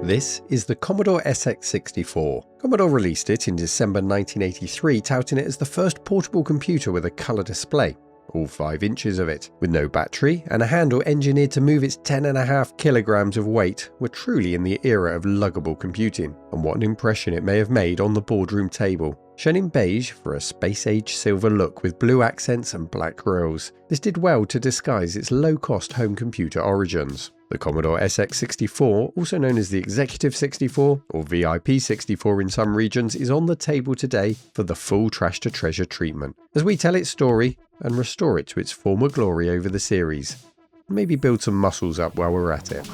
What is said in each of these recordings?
This is the Commodore SX-64. Commodore released it in December 1983, touting it as the first portable computer with a colour display, all 5 inches of it, with no battery and a handle engineered to move its 10.5 kilograms of weight, were truly in the era of luggable computing, and what an impression it may have made on the boardroom table. Shown in beige for a space-age silver look with blue accents and black rails, this did well to disguise its low-cost home computer origins. The Commodore SX-64, also known as the Executive 64 or VIP 64 in some regions, is on the table today for the full trash to treasure treatment, as we tell its story and restore it to its former glory over the series. Maybe build some muscles up while we're at it.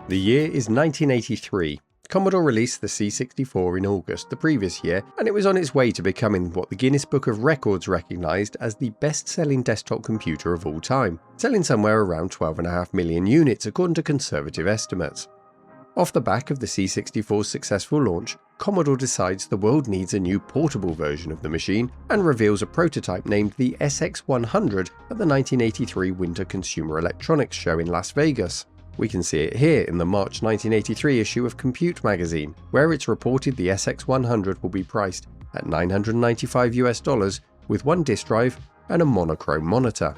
The year is 1983. Commodore released the C64 in August the previous year, and it was on its way to becoming what the Guinness Book of Records recognised as the best-selling desktop computer of all time, selling somewhere around 12.5 million units according to conservative estimates. Off the back of the C64's successful launch, Commodore decides the world needs a new portable version of the machine and reveals a prototype named the SX-100 at the 1983 Winter Consumer Electronics Show in Las Vegas. We can see it here in the March 1983 issue of Compute magazine, where it's reported the SX-100 will be priced at $995 with 1 disk drive and a monochrome monitor.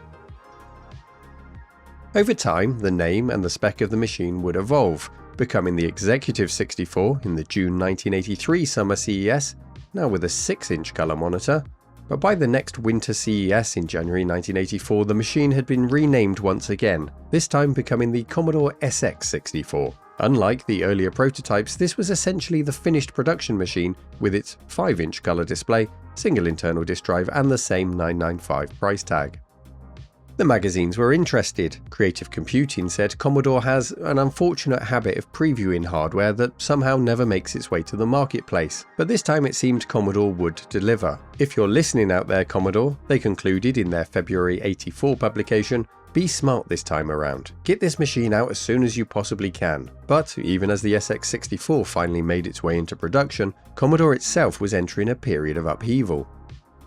Over time, the name and the spec of the machine would evolve, becoming the Executive 64 in the June 1983 Summer CES, now with a 6-inch colour monitor. But by the next Winter CES in January 1984, the machine had been renamed once again, this time becoming the Commodore SX-64. Unlike the earlier prototypes, this was essentially the finished production machine with its 5-inch colour display, single internal disk drive and the same $995 price tag. The magazines were interested. Creative Computing said Commodore has an unfortunate habit of previewing hardware that somehow never makes its way to the marketplace, but this time it seemed Commodore would deliver. If you're listening out there, Commodore, they concluded in their February '84 publication, be smart this time around. Get this machine out as soon as you possibly can. But even as the SX-64 finally made its way into production, Commodore itself was entering a period of upheaval.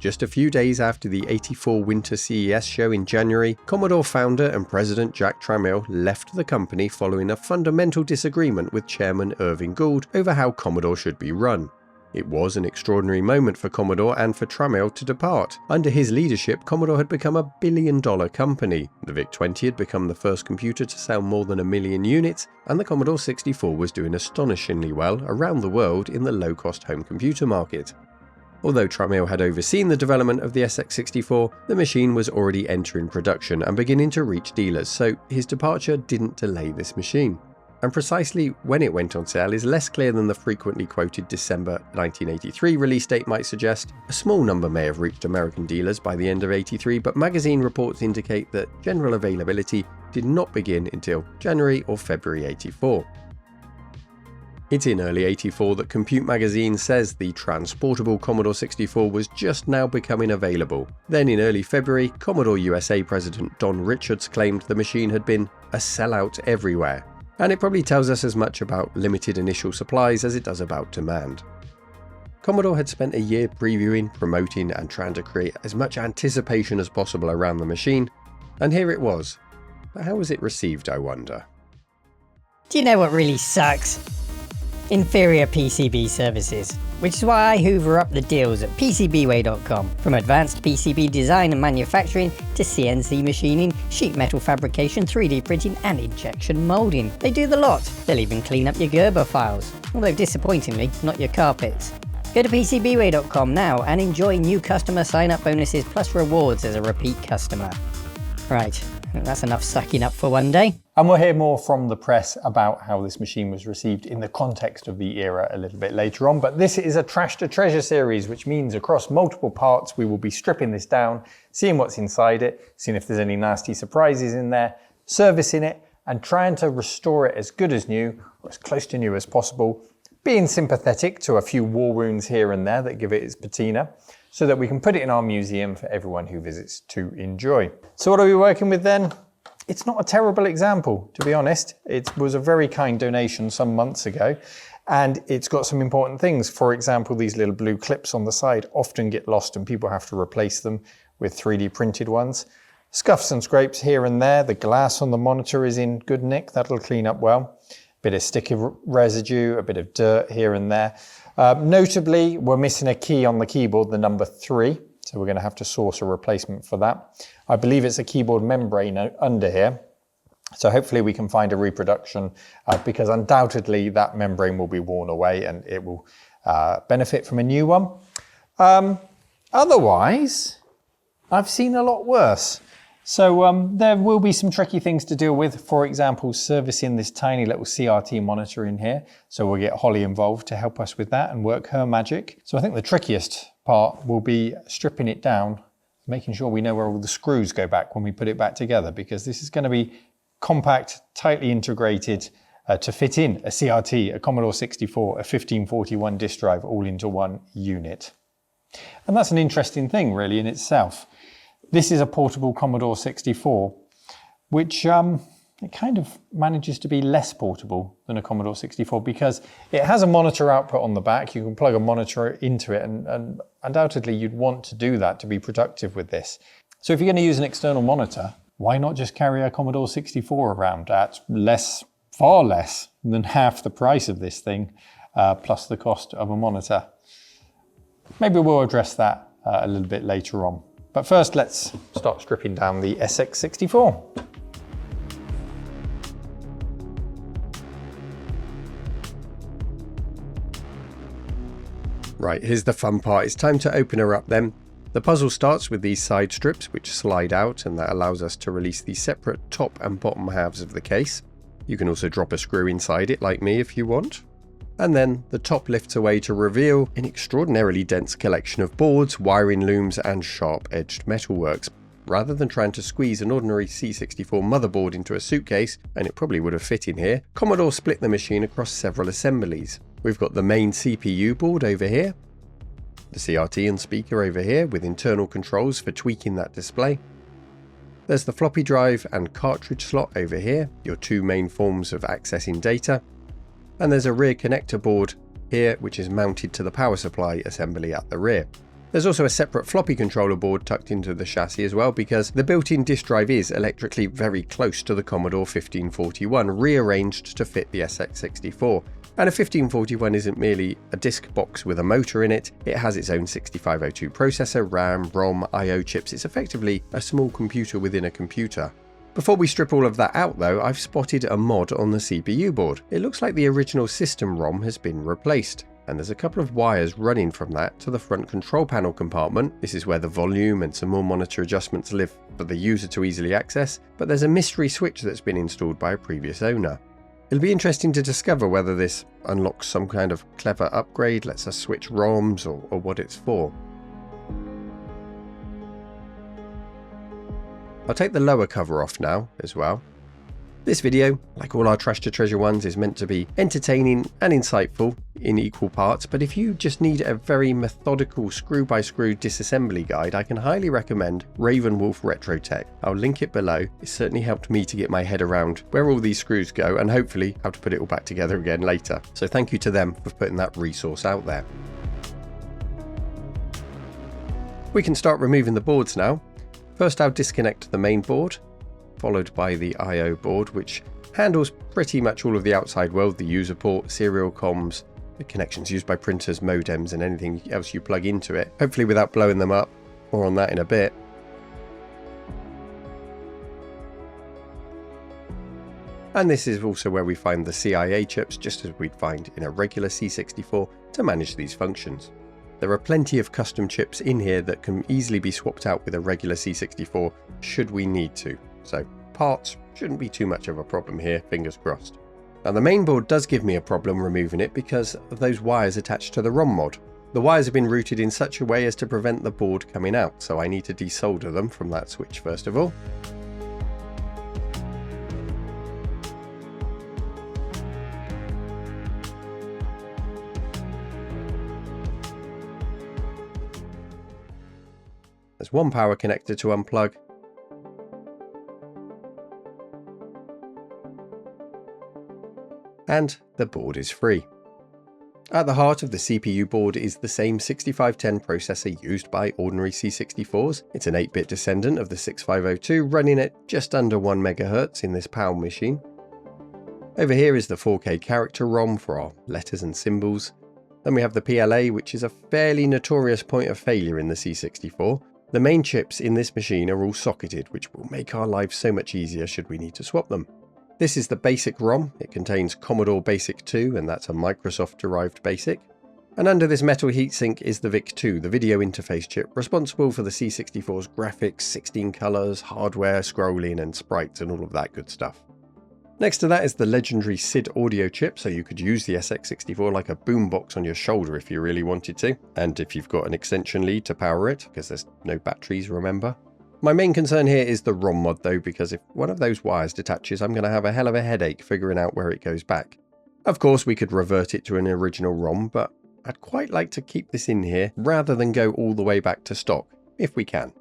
Just a few days after the '84 Winter CES show in January, Commodore founder and president Jack Tramiel left the company following a fundamental disagreement with chairman Irving Gould over how Commodore should be run. It was an extraordinary moment for Commodore and for Tramiel to depart. Under his leadership, Commodore had become a billion-dollar company. The VIC-20 had become the first computer to sell more than 1 million units, and the Commodore 64 was doing astonishingly well around the world in the low-cost home computer market. Although Tramiel had overseen the development of the SX-64, the machine was already entering production and beginning to reach dealers, so his departure didn't delay this machine. And precisely when it went on sale is less clear than the frequently quoted December 1983 release date might suggest. A small number may have reached American dealers by the end of '83, but magazine reports indicate that general availability did not begin until January or February '84. It's in early '84 that Compute magazine says the transportable Commodore 64 was just now becoming available. Then in early February, Commodore USA President Don Richards claimed the machine had been a sellout everywhere. And it probably tells us as much about limited initial supplies as it does about demand. Commodore had spent a year previewing, promoting and trying to create as much anticipation as possible around the machine, and here it was. But how was it received, I wonder? Do you know what really sucks? Inferior PCB services, which is why I hoover up the deals at PCBWay.com. From advanced PCB design and manufacturing to CNC machining, sheet metal fabrication, 3D printing and injection molding. They do the lot. They'll even clean up your Gerber files, although disappointingly not your carpets. Go to PCBWay.com now and enjoy new customer sign-up bonuses plus rewards as a repeat customer. Right, that's enough sucking up for one day. And we'll hear more from the press about how this machine was received in the context of the era a little bit later on. But this is a Trash to Treasure series, which means across multiple parts we will be stripping this down, seeing what's inside it, seeing if there's any nasty surprises in there, servicing it and trying to restore it as good as new or as close to new as possible, being sympathetic to a few war wounds here and there that give it its patina, so that we can put it in our museum for everyone who visits to enjoy. So what are we working with then? It's not a terrible example, to be honest. It was a very kind donation some months ago, and it's got some important things. For example, these little blue clips on the side often get lost and people have to replace them with 3D printed ones. Scuffs and scrapes here and there. The glass on the monitor is in good nick. That'll clean up well. Bit of sticky residue, a bit of dirt here and there. Notably, we're missing a key on the keyboard, the number 3. So we're going to have to source a replacement for that. I believe it's a keyboard membrane under here. So hopefully we can find a reproduction because undoubtedly that membrane will be worn away and it will benefit from a new one. Otherwise, I've seen a lot worse. So there will be some tricky things to deal with. For example, servicing this tiny little CRT monitor in here. So we'll get Holly involved to help us with that and work her magic. So I think the trickiest part will be stripping it down, making sure we know where all the screws go back when we put it back together, because this is going to be compact, tightly integrated to fit in a CRT, a Commodore 64, a 1541 disk drive all into one unit. And that's an interesting thing really in itself. This is a portable Commodore 64, which it kind of manages to be less portable than a Commodore 64 because it has a monitor output on the back. You can plug a monitor into it and undoubtedly you'd want to do that to be productive with this. So if you're going to use an external monitor, why not just carry a Commodore 64 around at far less than half the price of this thing, plus the cost of a monitor? Maybe we'll address that a little bit later on. But first, let's start stripping down the SX-64. Right, here's the fun part. It's time to open her up then. The puzzle starts with these side strips which slide out, and that allows us to release the separate top and bottom halves of the case. You can also drop a screw inside it like me if you want. And then the top lifts away to reveal an extraordinarily dense collection of boards, wiring looms and sharp-edged metalworks. Rather than trying to squeeze an ordinary C64 motherboard into a suitcase, and it probably would have fit in here, Commodore split the machine across several assemblies. We've got the main CPU board over here, the CRT and speaker over here with internal controls for tweaking that display. There's the floppy drive and cartridge slot over here, your two main forms of accessing data. And there's a rear connector board here which is mounted to the power supply assembly at the rear. There's also a separate floppy controller board tucked into the chassis as well because the built-in disk drive is electrically very close to the Commodore 1541, rearranged to fit the SX-64. And a 1541 isn't merely a disk box with a motor in it, it has its own 6502 processor, RAM, ROM, I/O chips. It's effectively a small computer within a computer. Before we strip all of that out though, I've spotted a mod on the CPU board. It looks like the original system ROM has been replaced, and there's a couple of wires running from that to the front control panel compartment. This is where the volume and some more monitor adjustments live for the user to easily access, but there's a mystery switch that's been installed by a previous owner. It'll be interesting to discover whether this unlocks some kind of clever upgrade, lets us switch ROMs, or what it's for. I'll take the lower cover off now as well. This video, like all our Trash to Treasure ones, is meant to be entertaining and insightful in equal parts, but if you just need a very methodical screw-by-screw disassembly guide, I can highly recommend Ravenwolf Retro Tech. I'll link it below. It certainly helped me to get my head around where all these screws go and hopefully how to put it all back together again later. So thank you to them for putting that resource out there. We can start removing the boards now. First I'll disconnect the main board, followed by the I/O board, which handles pretty much all of the outside world, the user port, serial comms, the connections used by printers, modems and anything else you plug into it, hopefully without blowing them up. More on that in a bit. And this is also where we find the CIA chips, just as we'd find in a regular C64, to manage these functions. There are plenty of custom chips in here that can easily be swapped out with a regular C64 should we need to, so parts shouldn't be too much of a problem here, fingers crossed. Now the main board does give me a problem removing it because of those wires attached to the ROM mod. The wires have been routed in such a way as to prevent the board coming out, so I need to desolder them from that switch first of all. There's one power connector to unplug. And the board is free. At the heart of the CPU board is the same 6510 processor used by ordinary C64s. It's an 8-bit descendant of the 6502, running at just under 1 MHz in this PAL machine. Over here is the 4K character ROM for our letters and symbols. Then we have the PLA, which is a fairly notorious point of failure in the C64. The main chips in this machine are all socketed, which will make our lives so much easier should we need to swap them. This is the basic ROM. It contains Commodore BASIC 2, and that's a Microsoft-derived BASIC. And under this metal heatsink is the VIC-2, the video interface chip, responsible for the C64's graphics, 16 colours, hardware, scrolling and sprites and all of that good stuff. Next to that is the legendary SID audio chip, so you could use the SX-64 like a boombox on your shoulder if you really wanted to, and if you've got an extension lead to power it, because there's no batteries, remember. My main concern here is the ROM mod though, because if one of those wires detaches, I'm going to have a hell of a headache figuring out where it goes back. Of course, we could revert it to an original ROM, but I'd quite like to keep this in here rather than go all the way back to stock, if we can.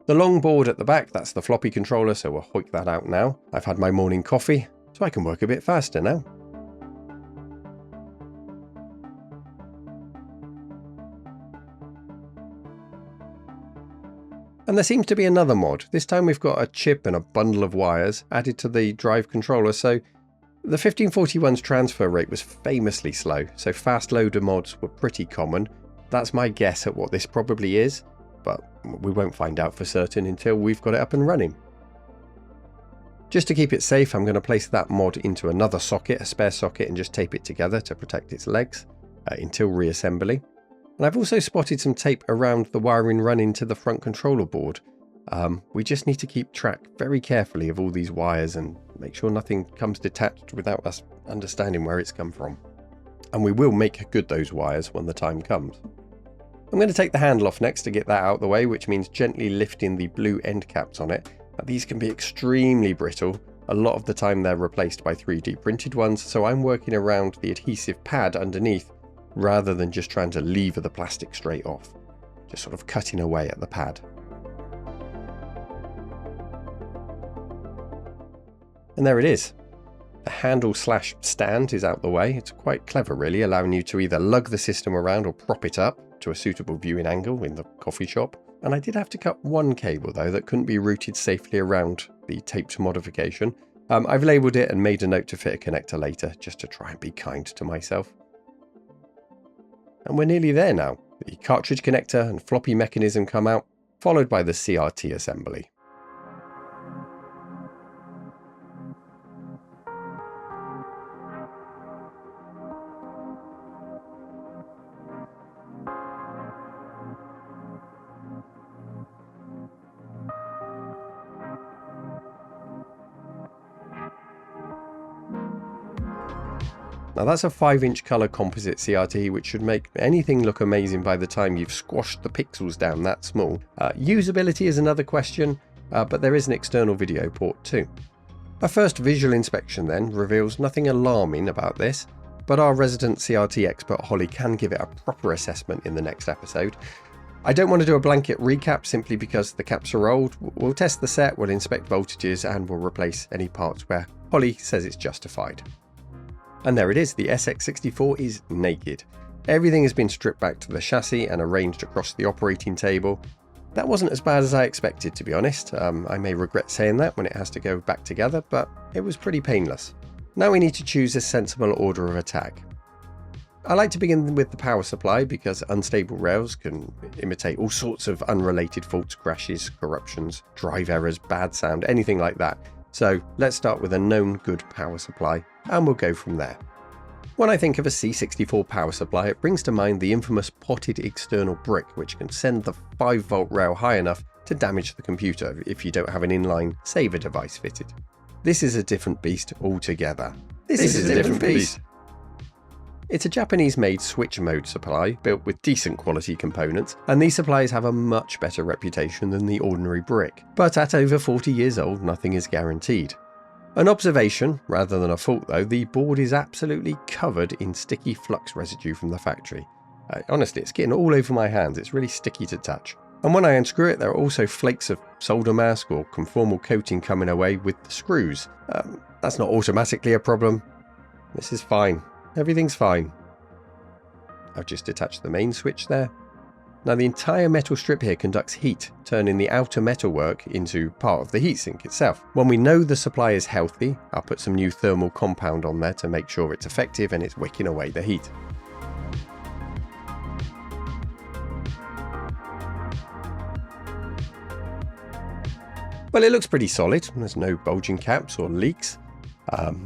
The long board at the back, that's the floppy controller, so we'll hoik that out now. I've had my morning coffee, so I can work a bit faster now. And there seems to be another mod. This time we've got a chip and a bundle of wires added to the drive controller, so the 1541's transfer rate was famously slow, so fast loader mods were pretty common. That's my guess at what this probably is, but we won't find out for certain until we've got it up and running. Just to keep it safe, I'm going to place that mod into another socket, a spare socket, and just tape it together to protect its legs until reassembly. And I've also spotted some tape around the wiring run into the front controller board. We just need to keep track very carefully of all these wires and make sure nothing comes detached without us understanding where it's come from. And we will make good those wires when the time comes. I'm going to take the handle off next to get that out of the way, which means gently lifting the blue end caps on it. Now, these can be extremely brittle. A lot of the time they're replaced by 3D printed ones, so I'm working around the adhesive pad underneath rather than just trying to lever the plastic straight off. Just sort of cutting away at the pad. And there it is. The handle/stand is out the way. It's quite clever really, allowing you to either lug the system around or prop it up to a suitable viewing angle in the coffee shop. And I did have to cut one cable though that couldn't be routed safely around the taped modification. I've labelled it and made a note to fit a connector later, just to try and be kind to myself. And we're nearly there now. The cartridge connector and floppy mechanism come out, followed by the CRT assembly. Now that's a 5-inch colour composite CRT, which should make anything look amazing by the time you've squashed the pixels down that small. Usability is another question, but there is an external video port too. A first visual inspection then reveals nothing alarming about this, but our resident CRT expert Holly can give it a proper assessment in the next episode. I don't want to do a blanket recap simply because the caps are old. We'll test the set, we'll inspect voltages, and we'll replace any parts where Holly says it's justified. And there it is, the SX-64 is naked. Everything has been stripped back to the chassis and arranged across the operating table. That wasn't as bad as I expected, to be honest. I may regret saying that when it has to go back together, but it was pretty painless. Now we need to choose a sensible order of attack. I like to begin with the power supply because unstable rails can imitate all sorts of unrelated faults, crashes, corruptions, drive errors, bad sound, anything like that. So let's start with a known good power supply, and we'll go from there. When I think of a C64 power supply, it brings to mind the infamous potted external brick, which can send the 5-volt rail high enough to damage the computer if you don't have an inline saver device fitted. This is a different beast altogether. This is a different beast. It's a Japanese-made switch mode supply built with decent quality components, and these supplies have a much better reputation than the ordinary brick. But at over 40 years old, nothing is guaranteed. An observation, rather than a fault though, the board is absolutely covered in sticky flux residue from the factory. Honestly, it's getting all over my hands, it's really sticky to touch. And when I unscrew it, there are also flakes of solder mask or conformal coating coming away with the screws. That's not automatically a problem. This is fine. Everything's fine. I've just detached the main switch there. Now the entire metal strip here conducts heat, turning the outer metalwork into part of the heatsink itself. When we know the supply is healthy, I'll put some new thermal compound on there to make sure it's effective and it's wicking away the heat. Well, it looks pretty solid. There's no bulging caps or leaks.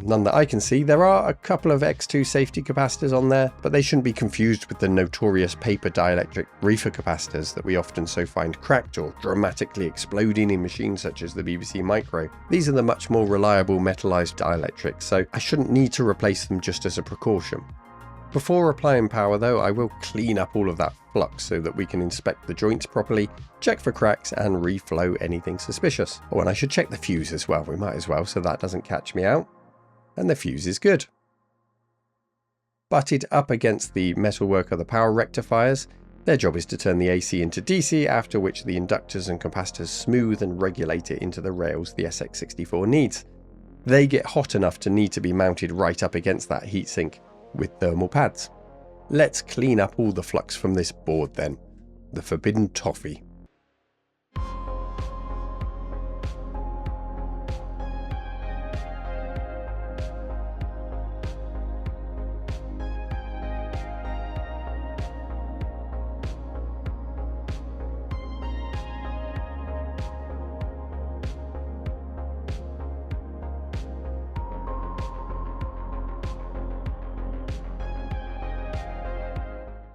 None that I can see. There are a couple of X2 safety capacitors on there, but they shouldn't be confused with the notorious paper dielectric reefer capacitors that we often so find cracked or dramatically exploding in machines such as the BBC Micro. These are the much more reliable metallized dielectrics, so I shouldn't need to replace them just as a precaution. Before applying power though, I will clean up all of that flux so that we can inspect the joints properly, check for cracks and reflow anything suspicious. Oh, and I should check the fuse as well, we might as well, so that doesn't catch me out. And the fuse is good. Butted up against the metalwork are the power rectifiers. Their job is to turn the AC into DC, after which the inductors and capacitors smooth and regulate it into the rails the SX-64 needs. They get hot enough to need to be mounted right up against that heatsink with thermal pads. Let's clean up all the flux from this board then. The forbidden toffee.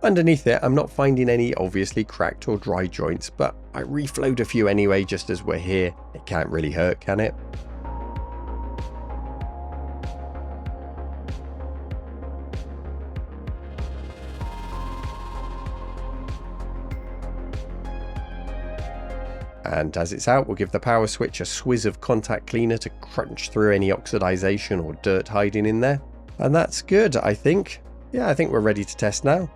Underneath it, I'm not finding any obviously cracked or dry joints, but I reflowed a few anyway just as we're here. It can't really hurt, can it? And as it's out, we'll give the power switch a swizz of contact cleaner to crunch through any oxidization or dirt hiding in there. And that's good, I think. Yeah, I think we're ready to test now.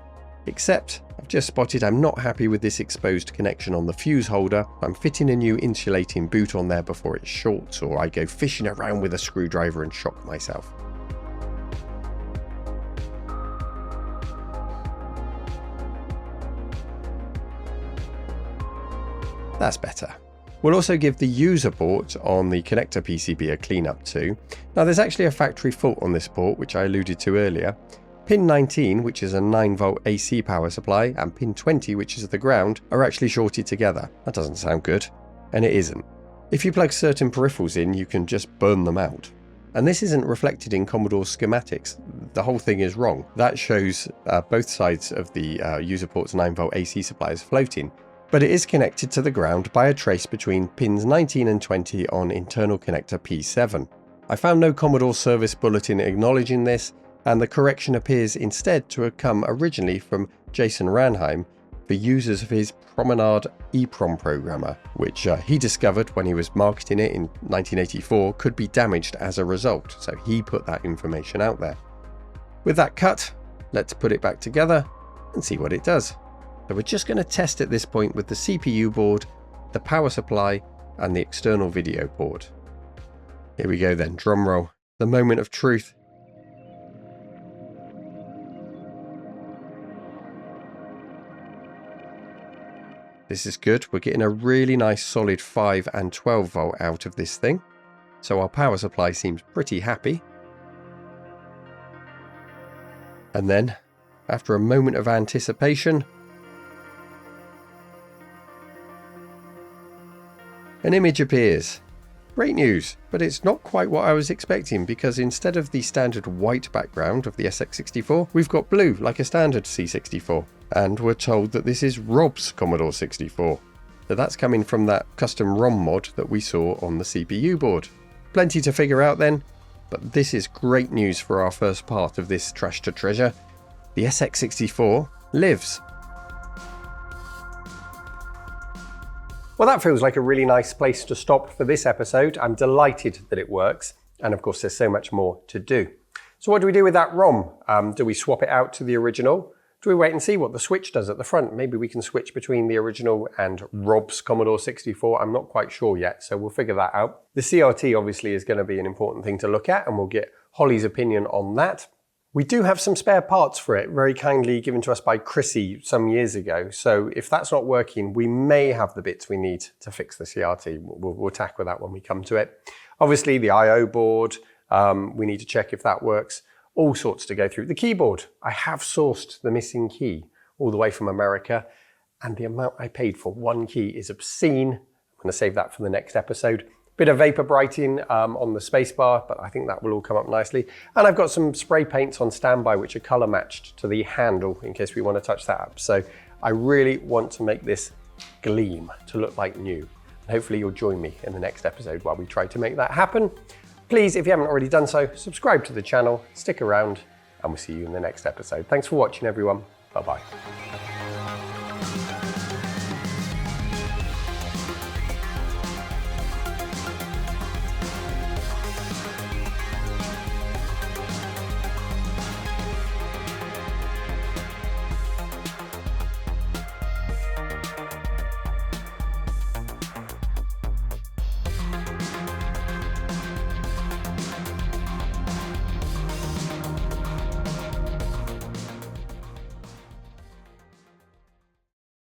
Except, I've just spotted I'm not happy with this exposed connection on the fuse holder. I'm fitting a new insulating boot on there before it shorts, or I go fishing around with a screwdriver and shock myself. That's better. We'll also give the user port on the connector PCB a cleanup too. Now there's actually a factory fault on this port, which I alluded to earlier. Pin 19, which is a 9V AC power supply, and pin 20, which is the ground, are actually shorted together. That doesn't sound good. And it isn't. If you plug certain peripherals in, you can just burn them out. And this isn't reflected in Commodore schematics. The whole thing is wrong. That shows both sides of the user port's 9V AC supply is floating. But it is connected to the ground by a trace between pins 19 and 20 on internal connector P7. I found no Commodore service bulletin acknowledging this, and the correction appears instead to have come originally from Jason Ranheim for users of his Promenade EEPROM programmer, which he discovered when he was marketing it in 1984 could be damaged as a result, so he put that information out there. With that cut, let's put it back together and see what it does. So we're just going to test at this point with the CPU board, the power supply, and the external video port. Here we go then, drum roll, the moment of truth. This is good. We're getting a really nice solid 5 and 12 volt out of this thing. So our power supply seems pretty happy. And then, after a moment of anticipation, an image appears. Great news, but it's not quite what I was expecting, because instead of the standard white background of the SX-64, we've got blue like a standard C64. And we're told that this is Rob's Commodore 64. So that's coming from that custom ROM mod that we saw on the CPU board. Plenty to figure out then, but this is great news for our first part of this trash to treasure. The SX-64 lives. Well, that feels like a really nice place to stop for this episode. I'm delighted that it works. And of course, there's so much more to do. So what do we do with that ROM? Do we swap it out to the original? Do we wait and see what the switch does at the front? Maybe we can switch between the original and Rob's Commodore 64. I'm not quite sure yet, so we'll figure that out. The CRT obviously is going to be an important thing to look at, and we'll get Holly's opinion on that. We do have some spare parts for it, very kindly given to us by Chrissy some years ago. So if that's not working, we may have the bits we need to fix the CRT. We'll tackle that when we come to it. Obviously the I/O board, we need to check if that works. All sorts to go through. The keyboard, I have sourced the missing key all the way from America, and the amount I paid for one key is obscene. I'm going to save that for the next episode. Bit of vapor brighting on the spacebar, but I think that will all come up nicely. And I've got some spray paints on standby which are color matched to the handle in case we want to touch that up. So I really want to make this gleam to look like new. And hopefully you'll join me in the next episode while we try to make that happen. Please, if you haven't already done so, subscribe to the channel, stick around, and we'll see you in the next episode. Thanks for watching, everyone. Bye-bye.